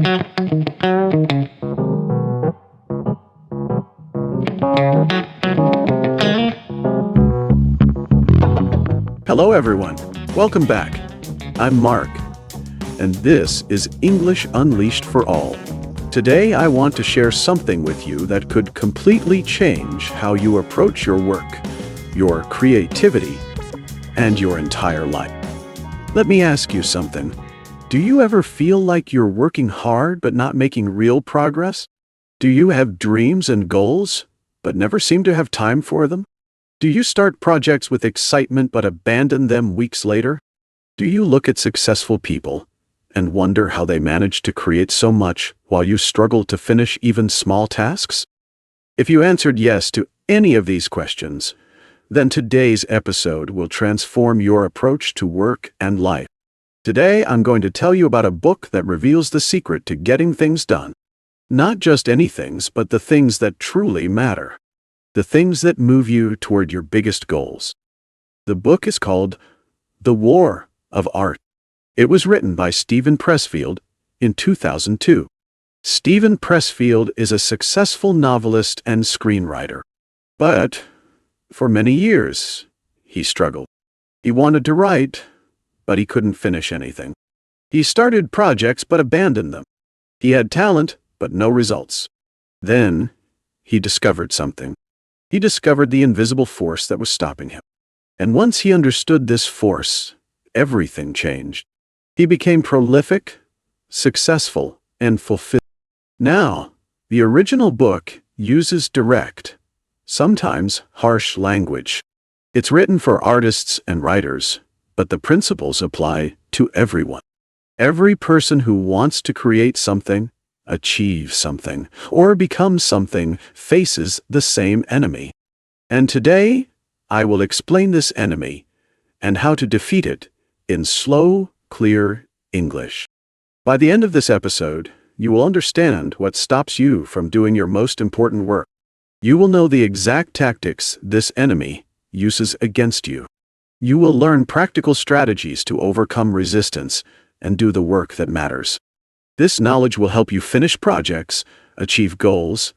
Hello everyone, welcome back. I'm Mark, and this is English Unleashed for All. Today I want to share something with you that could completely change how you approach your work, your creativity, and your entire life. Let me ask you something. Do you ever feel like you're working hard but not making real progress? Do you have dreams and goals but never seem to have time for them? Do you start projects with excitement but abandon them weeks later? Do you look at successful people and wonder how they manage to create so much while you struggle to finish even small tasks? If you answered yes to any of these questions, then today's episode will transform your approach to work and life. Today, I'm going to tell you about a book that reveals the secret to getting things done. Not just any things, but the things that truly matter. The things that move you toward your biggest goals. The book is called The War of Art. It was written by Steven Pressfield in 2002. Steven Pressfield is a successful novelist and screenwriter. But for many years, he struggled. He wanted to write, but he couldn't finish anything. He started projects but abandoned them. He had talent, but no results. Then, he discovered something. He discovered the invisible force that was stopping him. And once he understood this force, everything changed. He became prolific, successful, and fulfilled. Now, the original book uses direct, sometimes harsh language. It's written for artists and writers, but the principles apply to everyone. Every person who wants to create something, achieve something, or become something faces the same enemy. And today, I will explain this enemy and how to defeat it in slow, clear English. By the end of this episode, you will understand what stops you from doing your most important work. You will know the exact tactics this enemy uses against you. You will learn practical strategies to overcome resistance and do the work that matters. This knowledge will help you finish projects, achieve goals,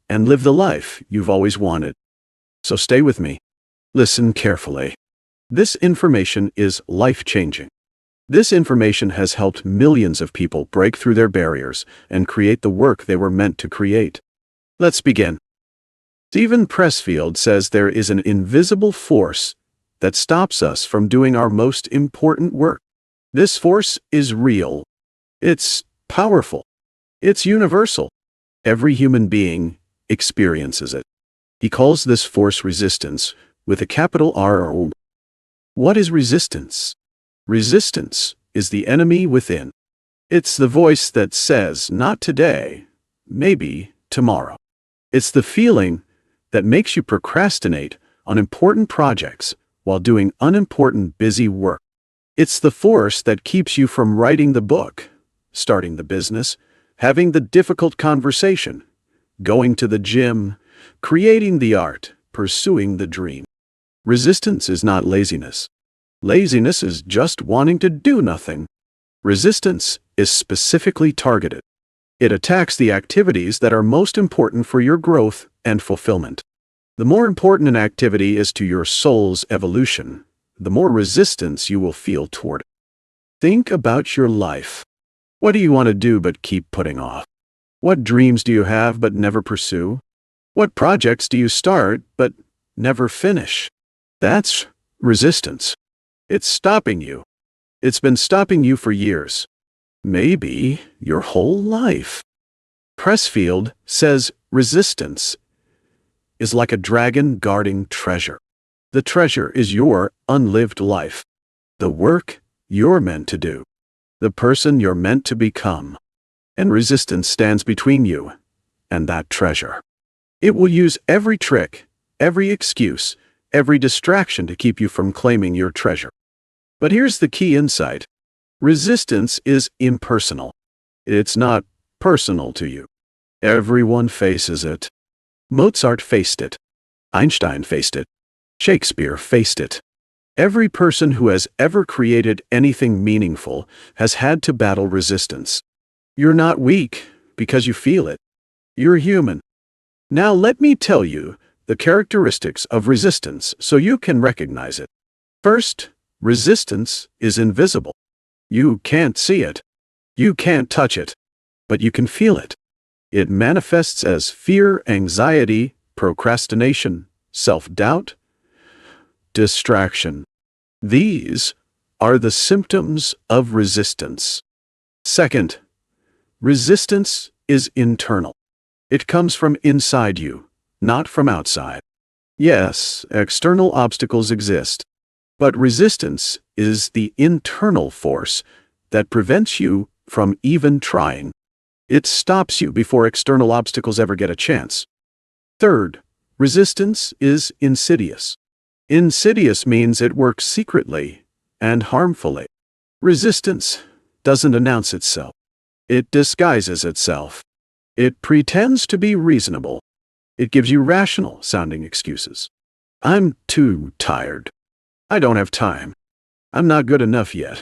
and live the life you've always wanted. So stay with me. Listen carefully. This information is life-changing. This information has helped millions of people break through their barriers and create the work they were meant to create. Let's begin. Steven Pressfield says there is an invisible force that stops us from doing our most important work. This force is real. It's powerful. It's universal. Every human being experiences it. He calls this force resistance with a capital R. What is resistance? Resistance is the enemy within. It's the voice that says, not today, maybe tomorrow. It's the feeling that makes you procrastinate on important projects while doing unimportant busy work. It's the force that keeps you from writing the book, starting the business, having the difficult conversation, going to the gym, creating the art, pursuing the dream. Resistance is not laziness. Laziness is just wanting to do nothing. Resistance is specifically targeted. It attacks the activities that are most important for your growth and fulfillment. The more important an activity is to your soul's evolution, the more resistance you will feel toward it. Think about your life. What do you want to do but keep putting off? What dreams do you have but never pursue? What projects do you start but never finish? That's resistance. It's stopping you. It's been stopping you for years. Maybe your whole life. Pressfield says resistance is like a dragon guarding treasure. The treasure is your unlived life, the work you're meant to do, the person you're meant to become. And resistance stands between you and that treasure. It will use every trick, every excuse, every distraction to keep you from claiming your treasure. But here's the key insight. Resistance is impersonal. It's not personal to you. Everyone faces it. Mozart faced it. Einstein faced it. Shakespeare faced it. Every person who has ever created anything meaningful has had to battle resistance. You're not weak because you feel it. You're human. Now let me tell you the characteristics of resistance so you can recognize it. First, resistance is invisible. You can't see it. You can't touch it. But you can feel it. It manifests as fear, anxiety, procrastination, self-doubt, distraction. These are the symptoms of resistance. Second, resistance is internal. It comes from inside you, not from outside. Yes, external obstacles exist, but resistance is the internal force that prevents you from even trying. It stops you before external obstacles ever get a chance. Third, resistance is insidious. Insidious means it works secretly and harmfully. Resistance doesn't announce itself. It disguises itself. It pretends to be reasonable. It gives you rational-sounding excuses. I'm too tired. I don't have time. I'm not good enough yet.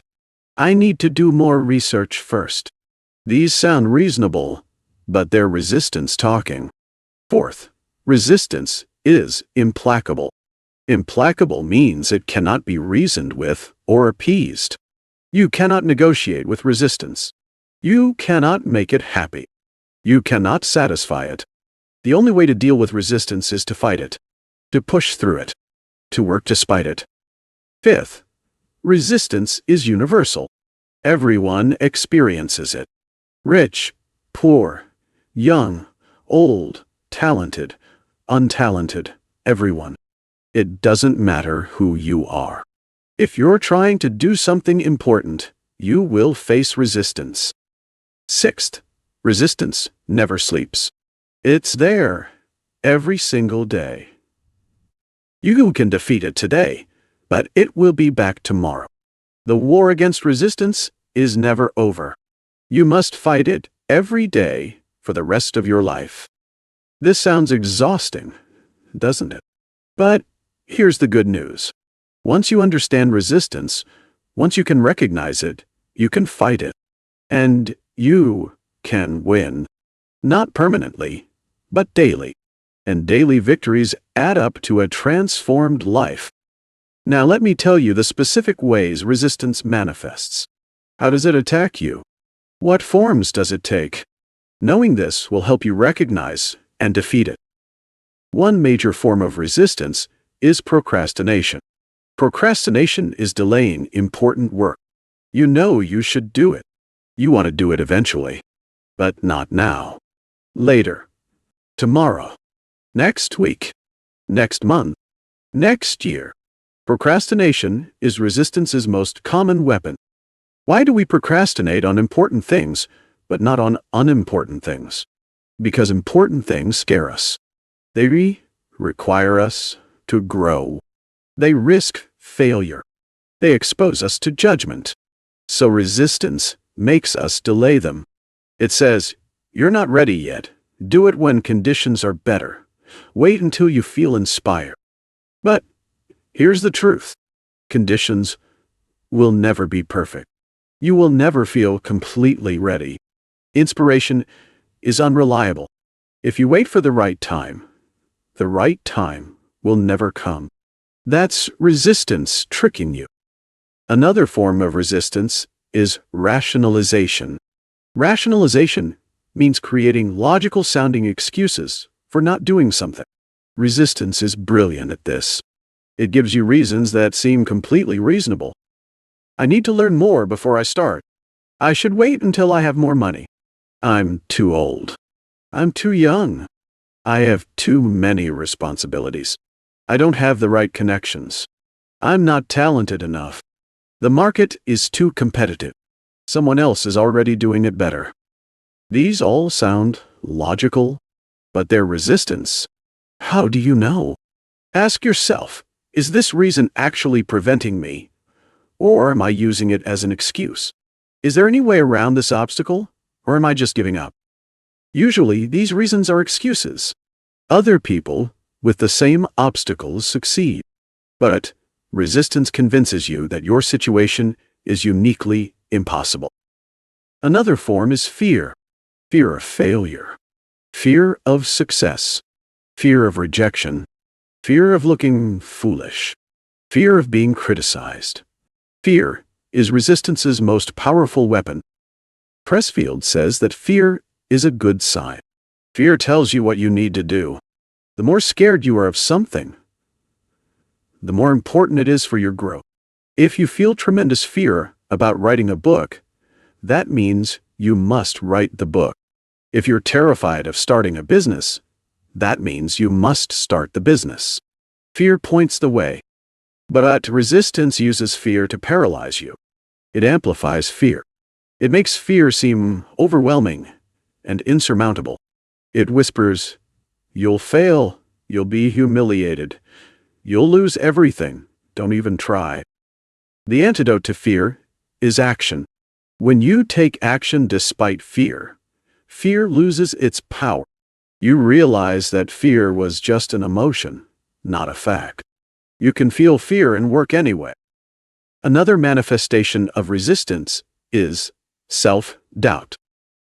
I need to do more research first. These sound reasonable, but they're resistance talking. Fourth, resistance is implacable. Implacable means it cannot be reasoned with or appeased. You cannot negotiate with resistance. You cannot make it happy. You cannot satisfy it. The only way to deal with resistance is to fight it, to push through it, to work despite it. Fifth, resistance is universal. Everyone experiences it. Rich, poor, young, old, talented, untalented, everyone. It doesn't matter who you are. If you're trying to do something important, you will face resistance. Sixth, resistance never sleeps. It's there every single day. You can defeat it today, but it will be back tomorrow. The war against resistance is never over. You must fight it every day for the rest of your life. This sounds exhausting, doesn't it? But here's the good news. Once you understand resistance, once you can recognize it, you can fight it. And you can win. Not permanently, but daily. And daily victories add up to a transformed life. Now let me tell you the specific ways resistance manifests. How does it attack you? What forms does it take? Knowing this will help you recognize and defeat it. One major form of resistance is procrastination. Procrastination is delaying important work. You know you should do it. You want to do it eventually, but not now. Later. Tomorrow. Next week. Next month. Next year. Procrastination is resistance's most common weapon. Why do we procrastinate on important things, but not on unimportant things? Because important things scare us. They require us to grow. They risk failure. They expose us to judgment. So resistance makes us delay them. It says, "You're not ready yet. Do it when conditions are better. Wait until you feel inspired." But here's the truth. Conditions will never be perfect. You will never feel completely ready. Inspiration is unreliable. If you wait for the right time will never come. That's resistance tricking you. Another form of resistance is rationalization. Rationalization means creating logical-sounding excuses for not doing something. Resistance is brilliant at this. It gives you reasons that seem completely reasonable. I need to learn more before I start. I should wait until I have more money. I'm too old. I'm too young. I have too many responsibilities. I don't have the right connections. I'm not talented enough. The market is too competitive. Someone else is already doing it better. These all sound logical, but they're resistance. How do you know? Ask yourself, is this reason actually preventing me? Or am I using it as an excuse? Is there any way around this obstacle, or am I just giving up? Usually, these reasons are excuses. Other people with the same obstacles succeed. But resistance convinces you that your situation is uniquely impossible. Another form is fear. Fear of failure. Fear of success. Fear of rejection. Fear of looking foolish. Fear of being criticized. Fear is resistance's most powerful weapon. Pressfield says that fear is a good sign. Fear tells you what you need to do. The more scared you are of something, the more important it is for your growth. If you feel tremendous fear about writing a book, that means you must write the book. If you're terrified of starting a business, that means you must start the business. Fear points the way, but resistance uses fear to paralyze you. It amplifies fear. It makes fear seem overwhelming and insurmountable. It whispers, "You'll fail, you'll be humiliated, you'll lose everything, don't even try." The antidote to fear is action. When you take action despite fear, fear loses its power. You realize that fear was just an emotion, not a fact. You can feel fear and work anyway. Another manifestation of resistance is self-doubt.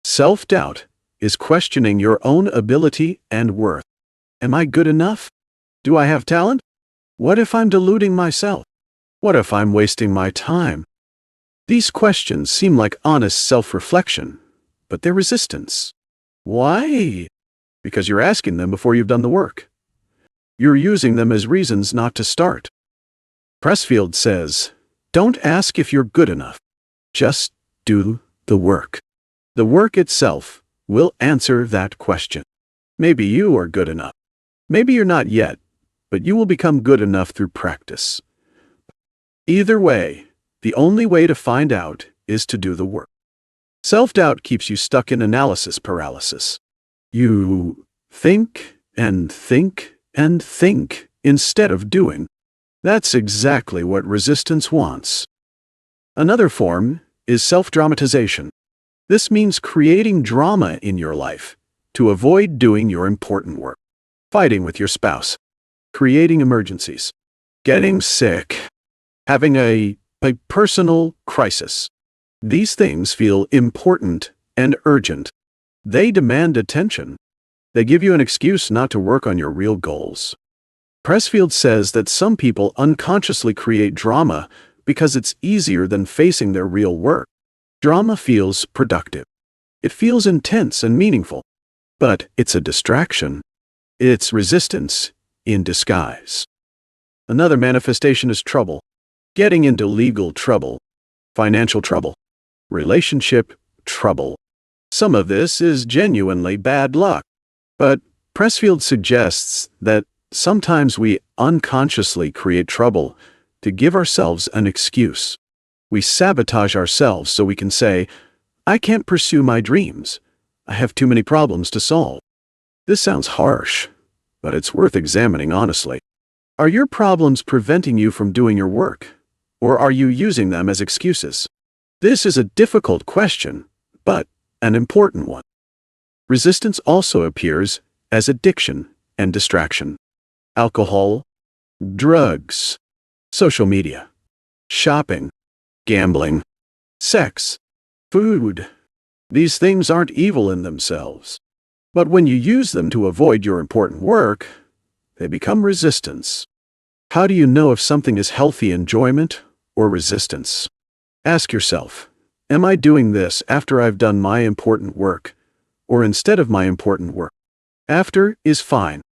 Self-doubt is questioning your own ability and worth. Am I good enough? Do I have talent? What if I'm deluding myself? What if I'm wasting my time? These questions seem like honest self-reflection, but they're resistance. Why? Because you're asking them before you've done the work. You're using them as reasons not to start. Pressfield says, "Don't ask if you're good enough. Just do the work." The work itself will answer that question. Maybe you are good enough. Maybe you're not yet, but you will become good enough through practice. Either way, the only way to find out is to do the work. Self-doubt keeps you stuck in analysis paralysis. You think and think and think instead of doing. That's exactly what resistance wants. Another form is self-dramatization. This means creating drama in your life to avoid doing your important work. Fighting with your spouse, creating emergencies, getting sick, having a personal crisis. These things feel important and urgent. They demand attention. They give you an excuse not to work on your real goals. Pressfield says that some people unconsciously create drama because it's easier than facing their real work. Drama feels productive. It feels intense and meaningful, but it's a distraction. It's resistance in disguise. Another manifestation is trouble. Getting into legal trouble, financial trouble, relationship trouble. Some of this is genuinely bad luck, but Pressfield suggests that sometimes we unconsciously create trouble to give ourselves an excuse. We sabotage ourselves so we can say, "I can't pursue my dreams. I have too many problems to solve." This sounds harsh, but it's worth examining honestly. Are your problems preventing you from doing your work, or are you using them as excuses? This is a difficult question, but an important one. Resistance also appears as addiction and distraction. Alcohol, drugs, social media, shopping, gambling, sex, food. These things aren't evil in themselves, but when you use them to avoid your important work, they become resistance. How do you know if something is healthy enjoyment or resistance? Ask yourself, am I doing this after I've done my important work, or instead of my important work? After is fine.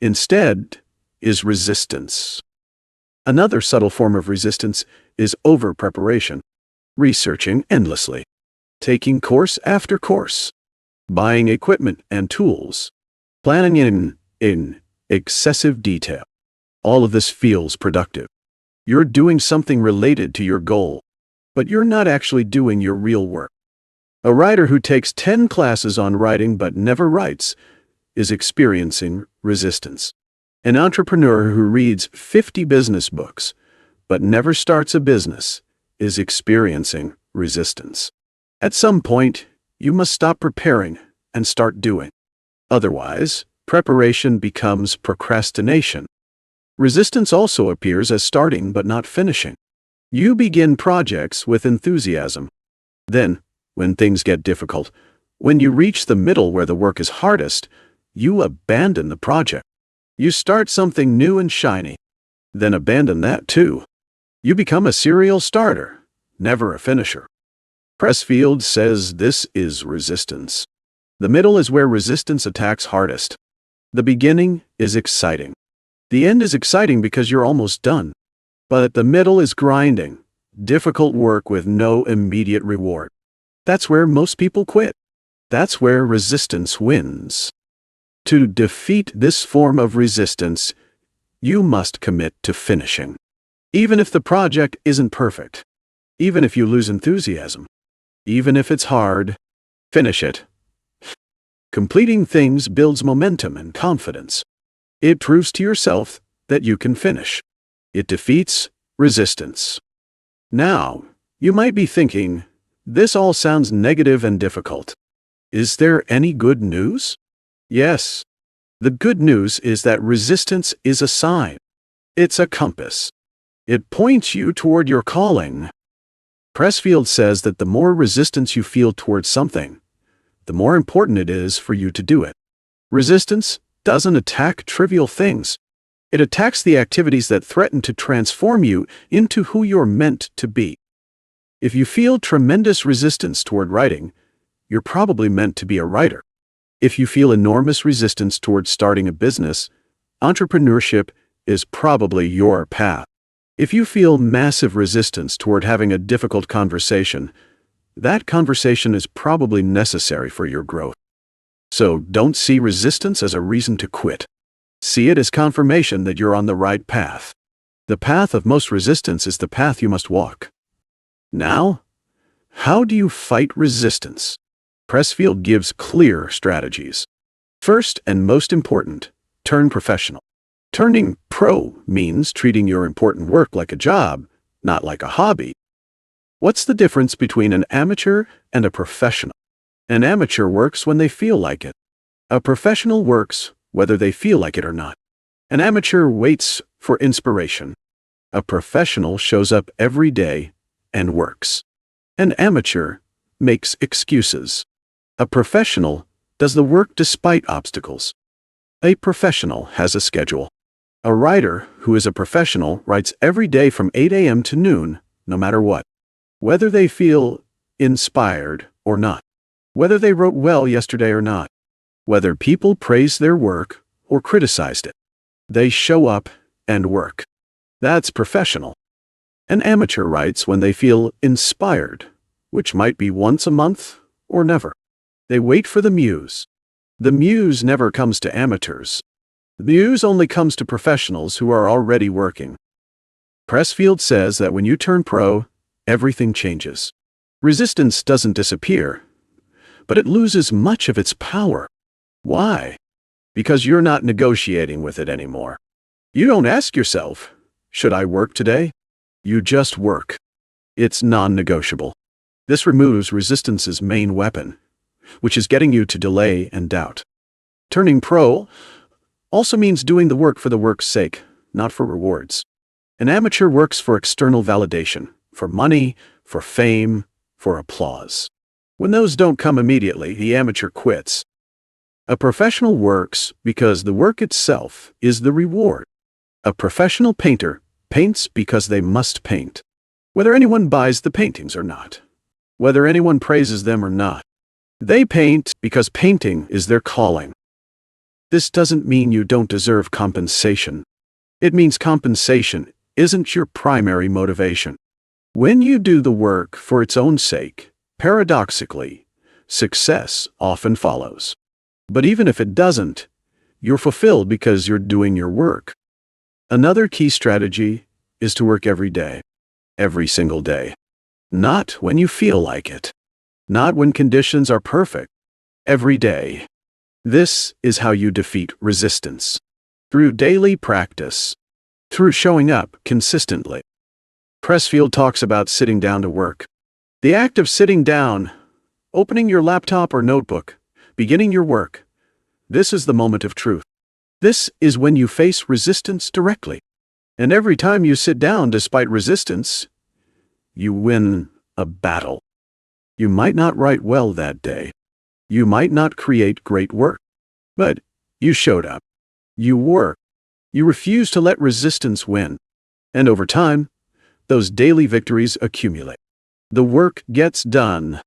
Instead is resistance. Another subtle form of resistance is over-preparation, researching endlessly, taking course after course, buying equipment and tools, planning in excessive detail. All of this feels productive. You're doing something related to your goal, but you're not actually doing your real work. A writer who takes 10 classes on writing but never writes is experiencing resistance. An entrepreneur who reads 50 business books but never starts a business is experiencing resistance. At some point, you must stop preparing and start doing. Otherwise, preparation becomes procrastination. Resistance also appears as starting but not finishing. You begin projects with enthusiasm. Then, When things get difficult, when you reach the middle where the work is hardest, you abandon the project. You start something new and shiny, then abandon that too. You become a serial starter, never a finisher. Pressfield says this is resistance. The middle is where resistance attacks hardest. The beginning is exciting. The end is exciting because you're almost done. But the middle is grinding, difficult work with no immediate reward. That's where most people quit. That's where resistance wins. To defeat this form of resistance, you must commit to finishing. Even if the project isn't perfect, even if you lose enthusiasm, even if it's hard, finish it. Completing things builds momentum and confidence. It proves to yourself that you can finish. It defeats resistance. Now, you might be thinking, this all sounds negative and difficult. Is there any good news? Yes. The good news is that resistance is a sign. It's a compass. It points you toward your calling. Pressfield says that the more resistance you feel towards something, the more important it is for you to do it. Resistance doesn't attack trivial things. It attacks the activities that threaten to transform you into who you're meant to be. If you feel tremendous resistance toward writing, you're probably meant to be a writer. If you feel enormous resistance toward starting a business, entrepreneurship is probably your path. If you feel massive resistance toward having a difficult conversation, that conversation is probably necessary for your growth. So don't see resistance as a reason to quit. See it as confirmation that you're on the right path. The path of most resistance is the path you must walk. Now, how do you fight resistance? Pressfield gives clear strategies. First and most important, turn professional. Turning pro means treating your important work like a job, not like a hobby. What's the difference between an amateur and a professional? An amateur works when they feel like it. A professional works whether they feel like it or not. An amateur waits for inspiration. A professional shows up every day and works. An amateur makes excuses. A professional does the work despite obstacles. A professional has a schedule. A writer who is a professional writes every day from 8 a.m. to noon, no matter what. Whether they feel inspired or not. Whether they wrote well yesterday or not. Whether people praised their work or criticized it. They show up and work. That's professional. An amateur writes when they feel inspired, which might be once a month or never. They wait for the muse. The muse never comes to amateurs. The muse only comes to professionals who are already working. Pressfield says that when you turn pro, everything changes. Resistance doesn't disappear, but it loses much of its power. Why? Because you're not negotiating with it anymore. You don't ask yourself, should I work today? You just work. It's non-negotiable. This removes resistance's main weapon, which is getting you to delay and doubt. Turning pro also means doing the work for the work's sake, not for rewards. An amateur works for external validation, for money, for fame, for applause. When those don't come immediately, the amateur quits. A professional works because the work itself is the reward. A professional painter paints because they must paint, whether anyone buys the paintings or not, whether anyone praises them or not. They paint because painting is their calling. This doesn't mean you don't deserve compensation. It means compensation isn't your primary motivation. When you do the work for its own sake, paradoxically, success often follows. But even if it doesn't, you're fulfilled because you're doing your work. Another key strategy is to work every day, every single day. Not when you feel like it. Not when conditions are perfect. Every day. This is how you defeat resistance. Through daily practice. Through showing up consistently. Pressfield talks about sitting down to work. The act of sitting down, opening your laptop or notebook, beginning your work. This is the moment of truth. This is when you face resistance directly. And every time you sit down despite resistance, you win a battle. You might not write well that day. You might not create great work. But you showed up. You worked. You refused to let resistance win. And over time, those daily victories accumulate. The work gets done.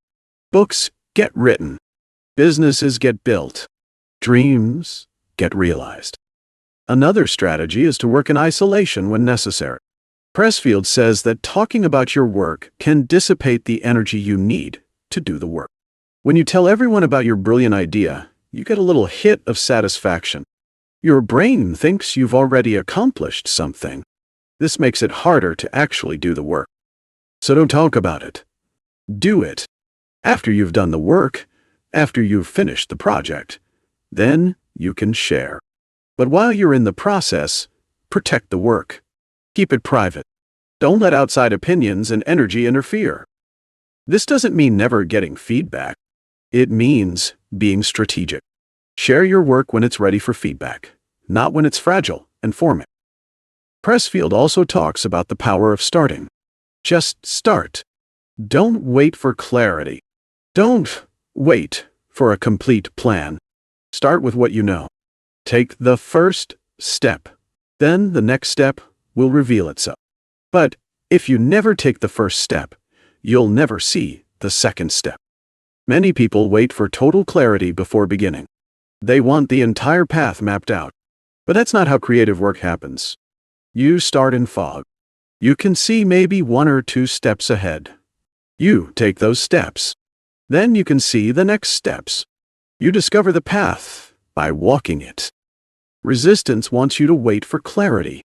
Books get written. Businesses get built. Dreams get realized. Another strategy is to work in isolation when necessary. Pressfield says that talking about your work can dissipate the energy you need to do the work. When you tell everyone about your brilliant idea, you get a little hit of satisfaction. Your brain thinks you've already accomplished something. This makes it harder to actually do the work. So don't talk about it. Do it. After you've done the work, after you've finished the project, then you can share. But while you're in the process, protect the work. Keep it private. Don't let outside opinions and energy interfere. This doesn't mean never getting feedback. It means being strategic. Share your work when it's ready for feedback, not when it's fragile and forming. Pressfield also talks about the power of starting. Just start. Don't wait for clarity. Don't wait for a complete plan. Start with what you know. Take the first step. Then the next step will reveal itself. But if you never take the first step, you'll never see the second step. Many people wait for total clarity before beginning. They want the entire path mapped out. But that's not how creative work happens. You start in fog. You can see maybe 1 or 2 steps ahead. You take those steps. Then you can see the next steps. You discover the path by walking it. Resistance wants you to wait for clarity.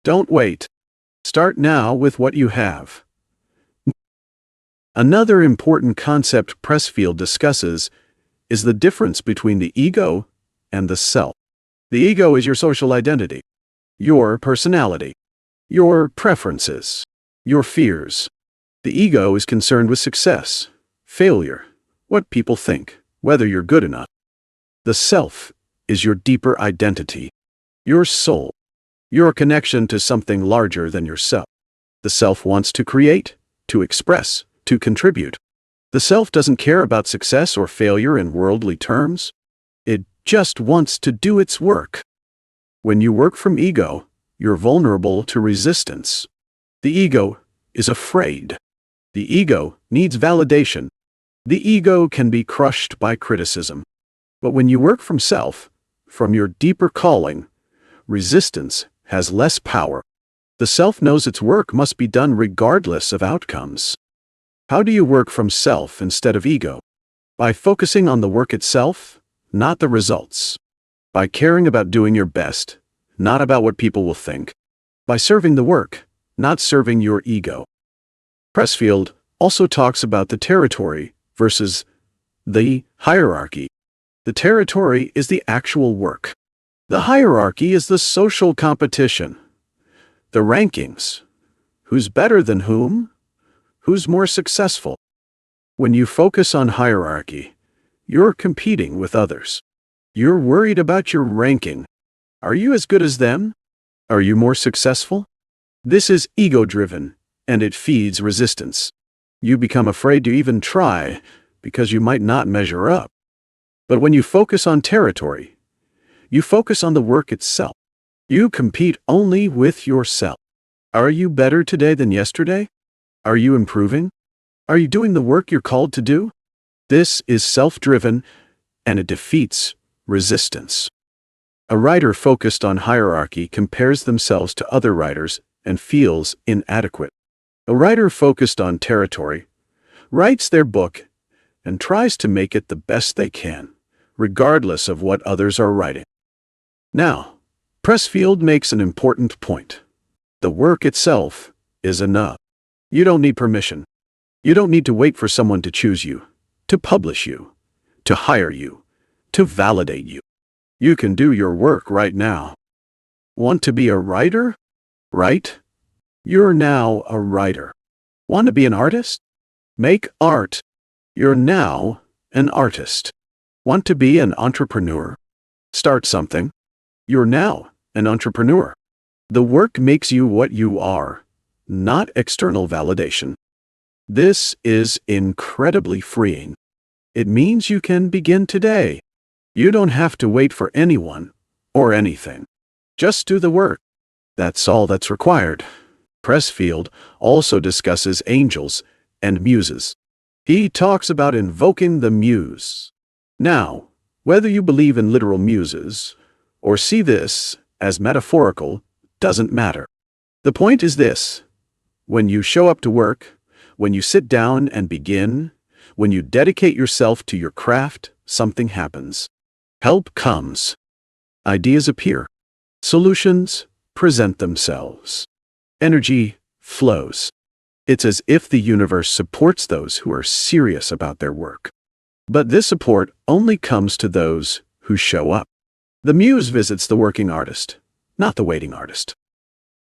Don't wait. Start now with what you have. Another important concept Pressfield discusses is the difference between the ego and the self. The ego is your social identity, your personality, your preferences, your fears. The ego is concerned with success, failure, what people think, whether you're good enough. The self is your deeper identity, your soul, your connection to something larger than yourself. The self wants to create, to express, to contribute. The self doesn't care about success or failure in worldly terms. It just wants to do its work. When you work from ego, you're vulnerable to resistance. The ego is afraid. The ego needs validation. The ego can be crushed by criticism. But when you work from self, from your deeper calling, resistance has less power. The self knows its work must be done regardless of outcomes. How do you work from self instead of ego? By focusing on the work itself, not the results. By caring about doing your best, not about what people will think. By serving the work, not serving your ego. Pressfield also talks about the territory versus the hierarchy. The territory is the actual work. The hierarchy is the social competition. The rankings. Who's better than whom? Who's more successful? When you focus on hierarchy, you're competing with others. You're worried about your ranking. Are you as good as them? Are you more successful? This is ego-driven, and it feeds resistance. You become afraid to even try because you might not measure up. But when you focus on territory, you focus on the work itself. You compete only with yourself. Are you better today than yesterday? Are you improving? Are you doing the work you're called to do? This is self-driven, and it defeats resistance. A writer focused on hierarchy compares themselves to other writers and feels inadequate. A writer focused on territory writes their book and tries to make it the best they can, regardless of what others are writing. Now, Pressfield makes an important point. The work itself is enough. You don't need permission. You don't need to wait for someone to choose you, to publish you, to hire you, to validate you. You can do your work right now. Want to be a writer? Write? You're now a writer. Want to be an artist? Make art. You're now an artist. Want to be an entrepreneur? Start something. You're now an entrepreneur. The work makes you what you are, not external validation. This is incredibly freeing. It means you can begin today. You don't have to wait for anyone or anything. Just do the work. That's all that's required. Pressfield also discusses angels and muses. He talks about invoking the muse. Now, whether you believe in literal muses or see this as metaphorical doesn't matter. The point is this: when you show up to work, when you sit down and begin, when you dedicate yourself to your craft, something happens. Help comes. Ideas appear. Solutions present themselves. Energy flows. It's as if the universe supports those who are serious about their work. But this support only comes to those who show up. The muse visits the working artist, not the waiting artist.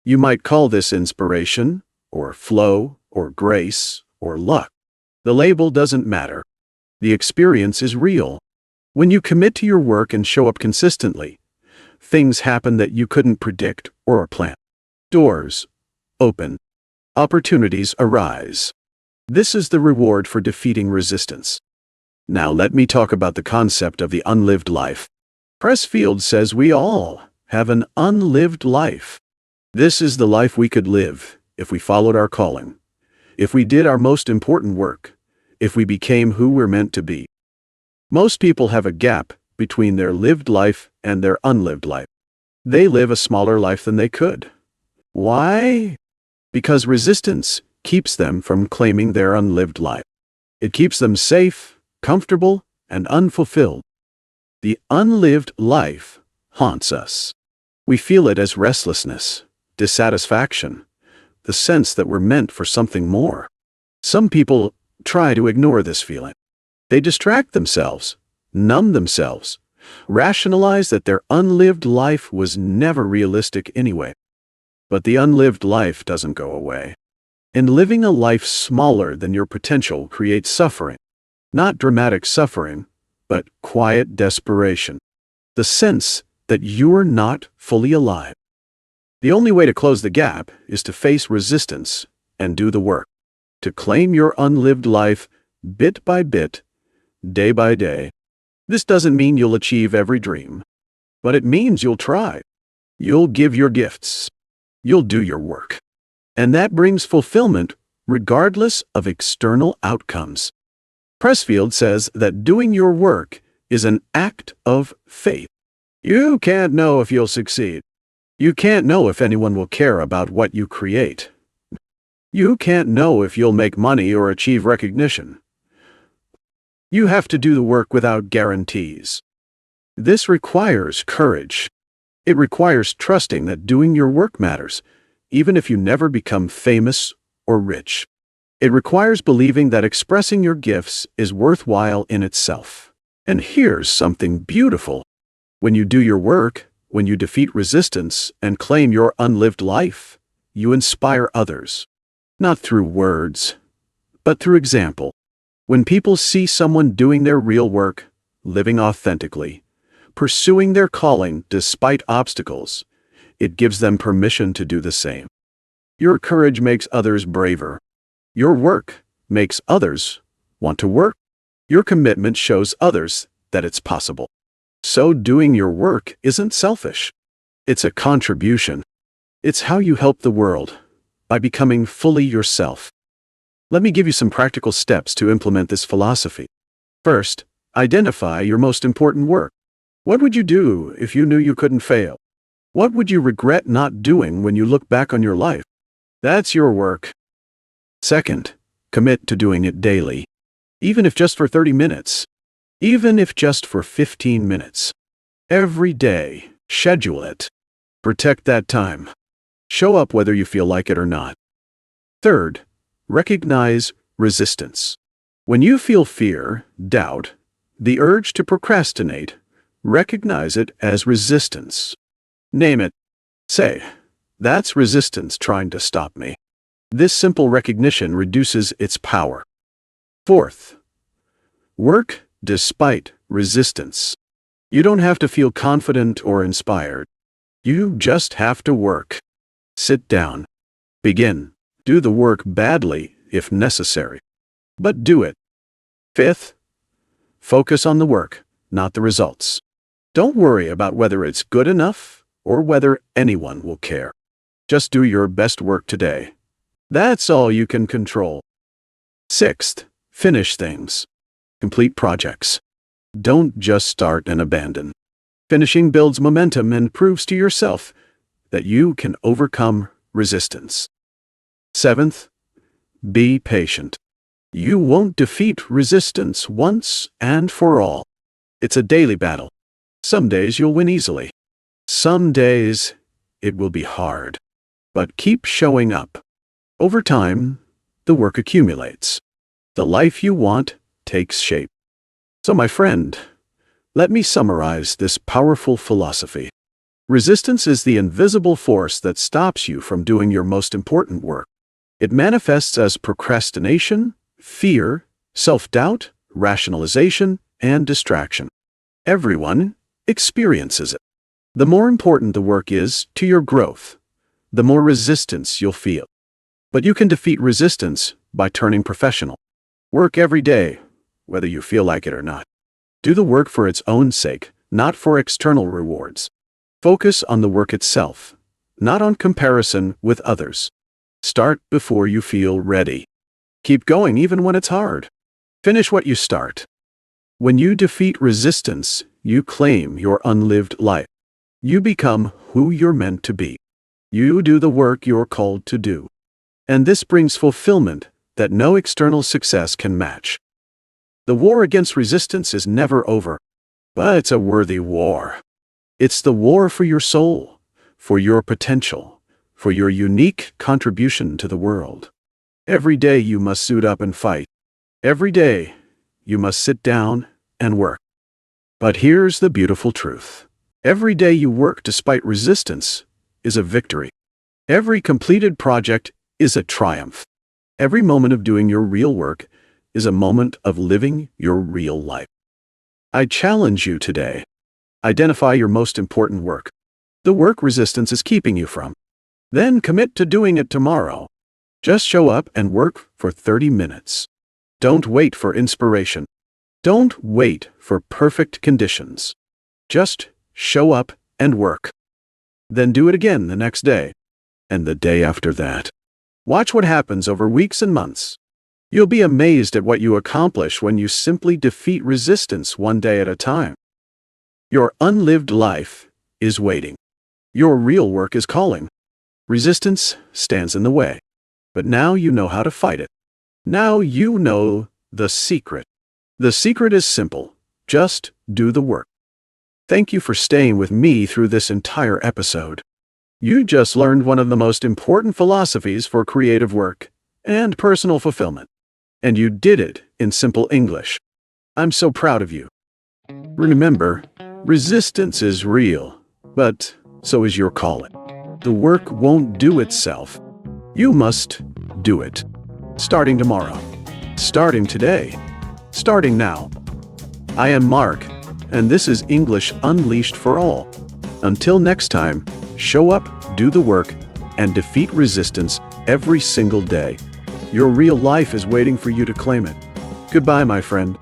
You might call this inspiration, or flow, or grace, or luck. The label doesn't matter. The experience is real. When you commit to your work and show up consistently, things happen that you couldn't predict or plan. Doors open. Opportunities arise. This is the reward for defeating resistance. Now let me talk about the concept of the unlived life. Pressfield says we all have an unlived life. This is the life we could live if we followed our calling, if we did our most important work, if we became who we're meant to be. Most people have a gap between their lived life and their unlived life. They live a smaller life than they could. Why? Because resistance keeps them from claiming their unlived life. It keeps them safe, comfortable, and unfulfilled. The unlived life haunts us. We feel it as restlessness, dissatisfaction, the sense that we're meant for something more. Some people try to ignore this feeling. They distract themselves, numb themselves, rationalize that their unlived life was never realistic anyway. But the unlived life doesn't go away. And living a life smaller than your potential creates suffering. Not dramatic suffering, but quiet desperation. The sense that you're not fully alive. The only way to close the gap is to face resistance and do the work. To claim your unlived life bit by bit, day by day. This doesn't mean you'll achieve every dream, but it means you'll try. You'll give your gifts. You'll do your work. And that brings fulfillment regardless of external outcomes. Pressfield says that doing your work is an act of faith. You can't know if you'll succeed. You can't know if anyone will care about what you create. You can't know if you'll make money or achieve recognition. You have to do the work without guarantees. This requires courage. It requires trusting that doing your work matters, even if you never become famous or rich. It requires believing that expressing your gifts is worthwhile in itself. And here's something beautiful. When you do your work, when you defeat resistance and claim your unlived life, you inspire others. Not through words, but through example. When people see someone doing their real work, living authentically, pursuing their calling despite obstacles, it gives them permission to do the same. Your courage makes others braver. Your work makes others want to work. Your commitment shows others that it's possible. So doing your work isn't selfish. It's a contribution. It's how you help the world, by becoming fully yourself. Let me give you some practical steps to implement this philosophy. First, identify your most important work. What would you do if you knew you couldn't fail? What would you regret not doing when you look back on your life? That's your work. Second, commit to doing it daily. Even if just for 30 minutes. Even if just for 15 minutes. Every day, schedule it. Protect that time. Show up whether you feel like it or not. Third, recognize resistance. When you feel fear, doubt, the urge to procrastinate, recognize it as resistance. Name it. Say, that's resistance trying to stop me. This simple recognition reduces its power. Fourth, work despite resistance. You don't have to feel confident or inspired. You just have to work. Sit down. Begin. Do the work badly if necessary. But do it. Fifth, focus on the work, not the results. Don't worry about whether it's good enough or whether anyone will care. Just do your best work today. That's all you can control. Sixth, finish things. Complete projects. Don't just start and abandon. Finishing builds momentum and proves to yourself that you can overcome resistance. Seventh, be patient. You won't defeat resistance once and for all. It's a daily battle. Some days you'll win easily. Some days it will be hard. But keep showing up. Over time, the work accumulates. The life you want takes shape. So, my friend, let me summarize this powerful philosophy. Resistance is the invisible force that stops you from doing your most important work. It manifests as procrastination, fear, self-doubt, rationalization, and distraction. Everyone experiences it. The more important the work is to your growth, the more resistance you'll feel. But you can defeat resistance by turning professional. Work every day, whether you feel like it or not. Do the work for its own sake, not for external rewards. Focus on the work itself, not on comparison with others. Start before you feel ready. Keep going even when it's hard. Finish what you start. When you defeat resistance, you claim your unlived life. You become who you're meant to be. You do the work you're called to do. And this brings fulfillment that no external success can match. The war against resistance is never over, but it's a worthy war. It's the war for your soul, for your potential, for your unique contribution to the world. Every day you must suit up and fight. Every day you must sit down and work. But here's the beautiful truth. Every day you work despite resistance is a victory. Every completed project is a triumph. Every moment of doing your real work is a moment of living your real life. I challenge you today. Identify your most important work, the work resistance is keeping you from. Then commit to doing it tomorrow. Just show up and work for 30 minutes. Don't wait for inspiration. Don't wait for perfect conditions. Just show up and work. Then do it again the next day, and the day after that. Watch what happens over weeks and months. You'll be amazed at what you accomplish when you simply defeat resistance one day at a time. Your unlived life is waiting. Your real work is calling. Resistance stands in the way, but now you know how to fight it. Now you know the secret. The secret is simple. Just do the work. Thank you for staying with me through this entire episode. You just learned one of the most important philosophies for creative work and personal fulfillment. And you did it in simple English. I'm so proud of you. Remember, resistance is real, but so is your calling. The work won't do itself. You must do it. Starting tomorrow. Starting today. Starting now. I am Mark, and this is English Unleashed for All. Until next time, show up, do the work, and defeat resistance every single day. Your real life is waiting for you to claim it. Goodbye, my friend.